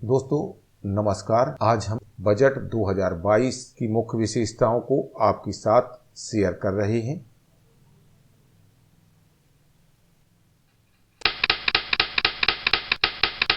दोस्तों नमस्कार। आज हम बजट 2022 की मुख्य विशेषताओं को आपके साथ शेयर कर रहे हैं।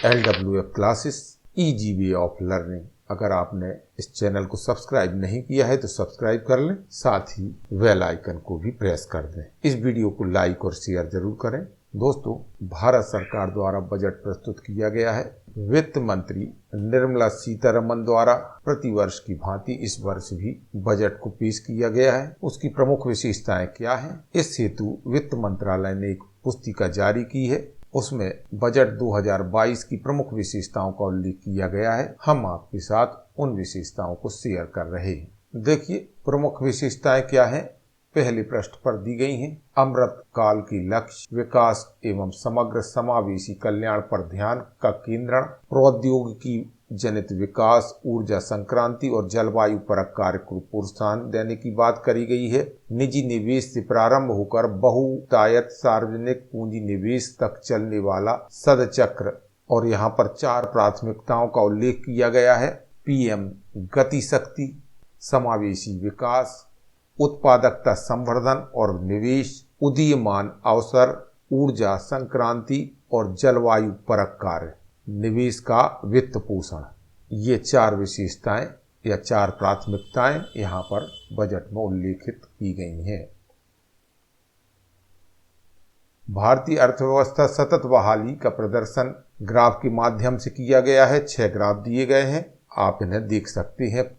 LWF classes easy way of learning. अगर आपने इस चैनल को सब्सक्राइब नहीं किया है तो सब्सक्राइब कर लें, साथ ही बेल आइकन को भी प्रेस कर दें। इस वीडियो को लाइक और शेयर जरूर करें। दोस्तों, भारत सरकार द्वारा बजट प्रस्तुत किया गया है। वित्त मंत्री निर्मला सीतारमण द्वारा प्रतिवर्ष की भांति इस वर्ष भी बजट को पेश किया गया है। उसकी प्रमुख विशेषताएं क्या हैं? इस हेतु वित्त मंत्रालय ने एक पुस्तिका जारी की है। उसमें बजट 2022 की प्रमुख विशेषताओं का उल्लेख किया गया है। हम आपके साथ उन विशेषताओं को शेयर कर रहे हैं। देखिए, प्रमुख विशेषताएं क्या हैं? पहले पृष्ठ पर दी गई हैं। अमृत काल के लक्ष्य, विकास एवं समग्र समावेशी कल्याण पर ध्यान का केंद्रण, प्रौद्योगिकी जनित विकास, ऊर्जा संक्रांति और जलवायु परक कार्य को प्रोत्साहन देने की बात करी गई है। निजी निवेश से प्रारंभ होकर बहुतायत सार्वजनिक पूंजी निवेश तक चलने वाला सदचक्र, और यहाँ पर 4 प्राथमिकताओं का उल्लेख किया गया है। PM गति शक्ति, समावेशी विकास, उत्पादकता संवर्धन और निवेश, उदीयमान अवसर, ऊर्जा संक्रांति और जलवायु परक कार्य, निवेश का वित्त पोषण। ये 4 विशेषताएं या 4 प्राथमिकताएं यहाँ पर बजट में उल्लेखित की गई हैं। भारतीय अर्थव्यवस्था सतत बहाली का प्रदर्शन ग्राफ के माध्यम से किया गया है। 6 ग्राफ दिए गए हैं, आप इन्हें देख सकते हैं।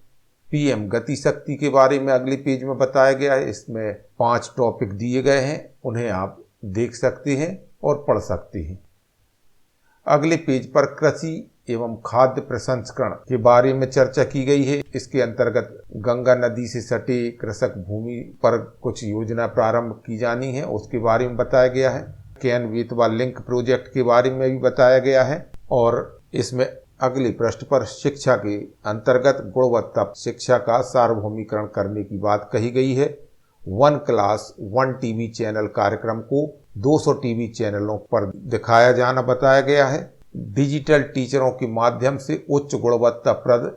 PM गति शक्ति के बारे में अगले पेज में बताया गया है। इसमें 5 टॉपिक दिए गए हैं, उन्हें आप देख सकते हैं और पढ़ सकते हैं। अगले पेज पर कृषि एवं खाद्य प्रसंस्करण के बारे में चर्चा की गई है। इसके अंतर्गत गंगा नदी से सटे कृषक भूमि पर कुछ योजना प्रारंभ की जानी है, उसके बारे में बताया गया है। कैन बेतवा लिंक प्रोजेक्ट के बारे में भी बताया गया है। और इसमें अगले पृष्ठ पर शिक्षा के अंतर्गत गुणवत्ता शिक्षा का सार्वभौमिकरण करने की बात कही गई है। 1 क्लास 1 टीवी चैनल कार्यक्रम को 200 टीवी चैनलों पर दिखाया जाना बताया गया है। डिजिटल टीचरों के माध्यम से उच्च गुणवत्ताप्रद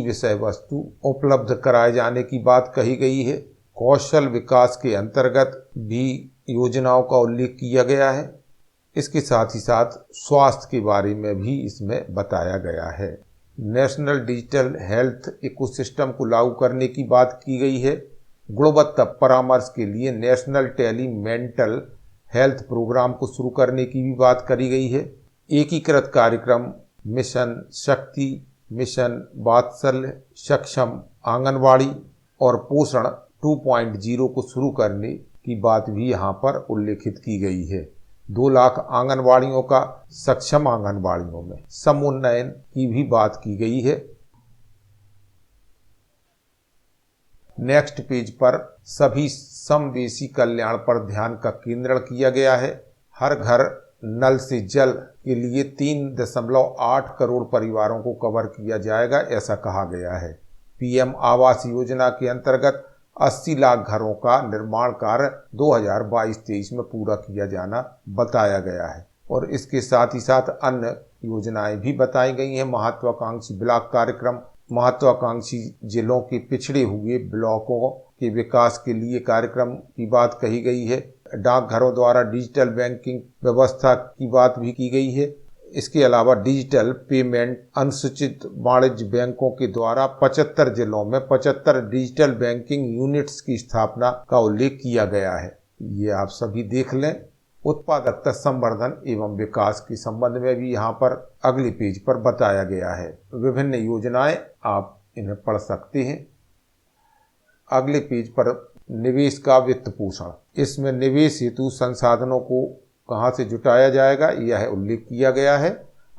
विषय वस्तु उपलब्ध कराए जाने की बात कही गई है। कौशल विकास के अंतर्गत भी योजनाओं का उल्लेख किया गया है। इसके साथ ही साथ स्वास्थ्य के बारे में भी इसमें बताया गया है। नेशनल डिजिटल हेल्थ इकोसिस्टम को लागू करने की बात की गई है। गुणवत्ता परामर्श के लिए national tele mental health programme को शुरू करने की भी बात करी गई है। एकीकृत कार्यक्रम मिशन शक्ति, मिशन वात्सल्य, सक्षम आंगनवाड़ी और पोषण 2.0 को शुरू करने की बात भी यहाँ पर उल्लेखित की गई है। 2 लाख आंगनवाड़ियों का सक्षम आंगनवाड़ियों में समुन्नयन की भी बात की गई है। नेक्स्ट पेज पर सभी समवेशी कल्याण पर ध्यान का केंद्रण किया गया है। हर घर नल से जल के लिए 3.8 करोड़ परिवारों को कवर किया जाएगा, ऐसा कहा गया है। PM आवास योजना के अंतर्गत 80 लाख घरों का निर्माण कार्य 2022-23 में पूरा किया जाना बताया गया है। और इसके साथ ही साथ अन्य योजनाएं भी बताई गई हैं। महत्वाकांक्षी ब्लॉक कार्यक्रम, महत्वाकांक्षी जिलों के पिछड़े हुए ब्लॉकों के विकास के लिए कार्यक्रम की बात कही गई है। डाकघरों द्वारा डिजिटल बैंकिंग व्यवस्था की बात भी की गई है। इसके अलावा डिजिटल पेमेंट, अनुसूचित वाणिज्य बैंकों के द्वारा 75 जिलों में 75 डिजिटल बैंकिंग यूनिट्स की स्थापना का उल्लेख किया गया है। ये आप सभी देख लें। उत्पादकता संवर्धन एवं विकास के संबंध में भी यहाँ पर अगले पेज पर बताया गया है। विभिन्न योजनाएं आप इन्हें पढ़ सकते हैं। अगले पेज पर निवेश का वित्त पोषण, इसमें निवेश हेतु संसाधनों को कहाँ से जुटाया जाएगा यह उल्लेख किया गया है,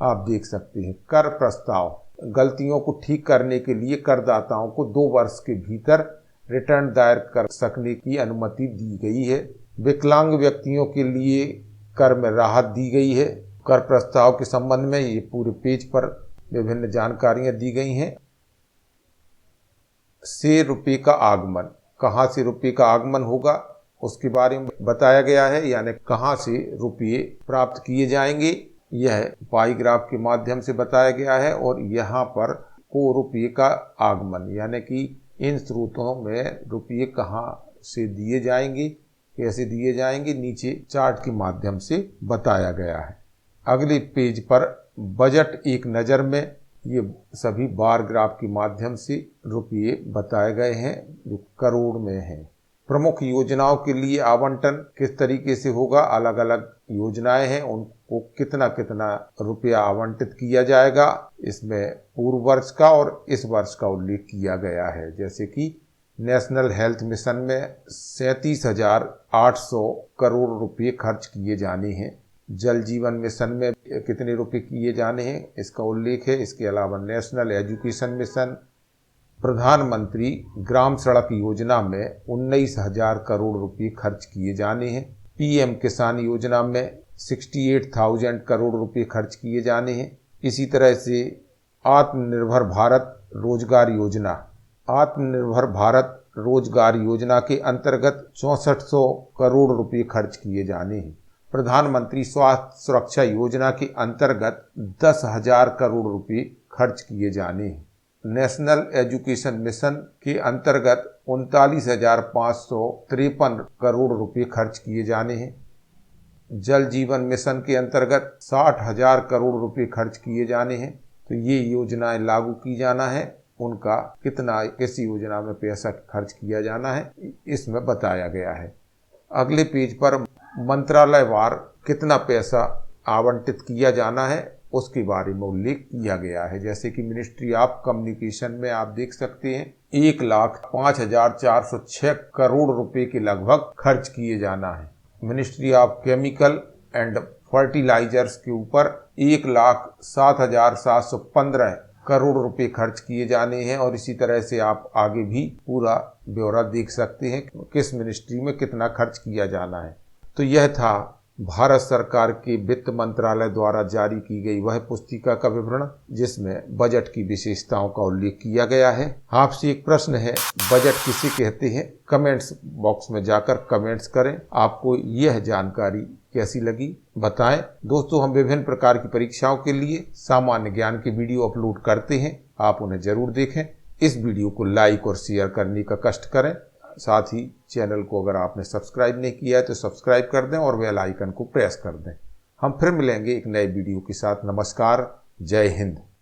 आप देख सकते हैं। कर प्रस्ताव, गलतियों को ठीक करने के लिए करदाताओं को 2 वर्ष के भीतर रिटर्न दायर कर सकने की अनुमति दी गई है। विकलांग व्यक्तियों के लिए कर में राहत दी गई है। कर प्रस्ताव के संबंध में ये पूरे पेज पर विभिन्न जानकारियां दी गई हैं। से रुपये का आगमन, कहाँ से रुपये का आगमन होगा उसके बारे में बताया गया है, यानी कहाँ से रुपये प्राप्त किए जाएंगे यह पाई ग्राफ के माध्यम से बताया गया है और यहाँ पर को रुपये का आगमन यानी कि इन स्रोतों में रुपये कहाँ से दिए जाएंगे, कैसे दिए जाएंगे, नीचे चार्ट के माध्यम से बताया गया है। अगले पेज पर बजट एक नज़र में ये सभी बार ग्राफ के माध्यम से रुपये बताए गए हैं जो करोड़ में हैं। प्रमुख योजनाओं के लिए आवंटन किस तरीके से होगा, अलग अलग योजनाएं हैं उनको कितना कितना रुपया आवंटित किया जाएगा, इसमें पूर्व वर्ष का और इस वर्ष का उल्लेख किया गया है। जैसे कि नेशनल हेल्थ मिशन में 37,800 करोड़ रुपये खर्च किए जाने हैं। जल जीवन मिशन में कितने रुपए किए जाने हैं इसका उल्लेख है। इसके अलावा नेशनल एजुकेशन मिशन, प्रधानमंत्री ग्राम सड़क योजना में 19,000 करोड़ रुपये खर्च किए जाने हैं। पीएम किसान योजना में 68,000 करोड़ रुपये खर्च किए जाने हैं। इसी तरह से आत्मनिर्भर भारत रोजगार योजना के अंतर्गत 6400 करोड़ रुपये खर्च किए जाने हैं। प्रधानमंत्री स्वास्थ्य सुरक्षा योजना के अंतर्गत 10,000 करोड़ रुपये खर्च किए जाने हैं। नेशनल एजुकेशन मिशन के अंतर्गत 39,553 करोड़ रुपये खर्च किए जाने हैं। जल जीवन मिशन के अंतर्गत 60,000 करोड़ रुपये खर्च किए जाने हैं। तो ये योजनाएं लागू की जाना है, उनका कितना किस योजना में पैसा खर्च किया जाना है इसमें बताया गया है। अगले पेज पर मंत्रालयवार कितना पैसा आवंटित किया जाना है उसके बारे में उल्लेख किया गया है। जैसे कि मिनिस्ट्री ऑफ कम्युनिकेशन में आप देख सकते हैं 1,05,406 करोड़ रुपए के लगभग खर्च किए जाना है। Ministry of chemical and fertilizers के ऊपर 1,07,715 करोड़ रुपए खर्च किए जाने हैं और इसी तरह से आप आगे भी पूरा ब्यौरा देख सकते हैं किस मिनिस्ट्री में कितना खर्च किया जाना है। तो यह था भारत सरकार के वित्त मंत्रालय द्वारा जारी की गई वह पुस्तिका का विवरण जिसमें बजट की विशेषताओं का उल्लेख किया गया है। आपसे एक प्रश्न है, बजट किसे कहते हैं? कमेंट्स बॉक्स में जाकर कमेंट्स करें। आपको यह जानकारी कैसी लगी बताएं। दोस्तों, हम विभिन्न प्रकार की परीक्षाओं के लिए सामान्य ज्ञान के वीडियो अपलोड करते हैं, आप उन्हें जरूर देखें। इस वीडियो को लाइक और शेयर करने का कष्ट करें। साथ ही चैनल को अगर आपने सब्सक्राइब नहीं किया है तो सब्सक्राइब कर दें और बेल आइकन को प्रेस कर दें। हम फिर मिलेंगे एक नए वीडियो के साथ। नमस्कार, जय हिंद।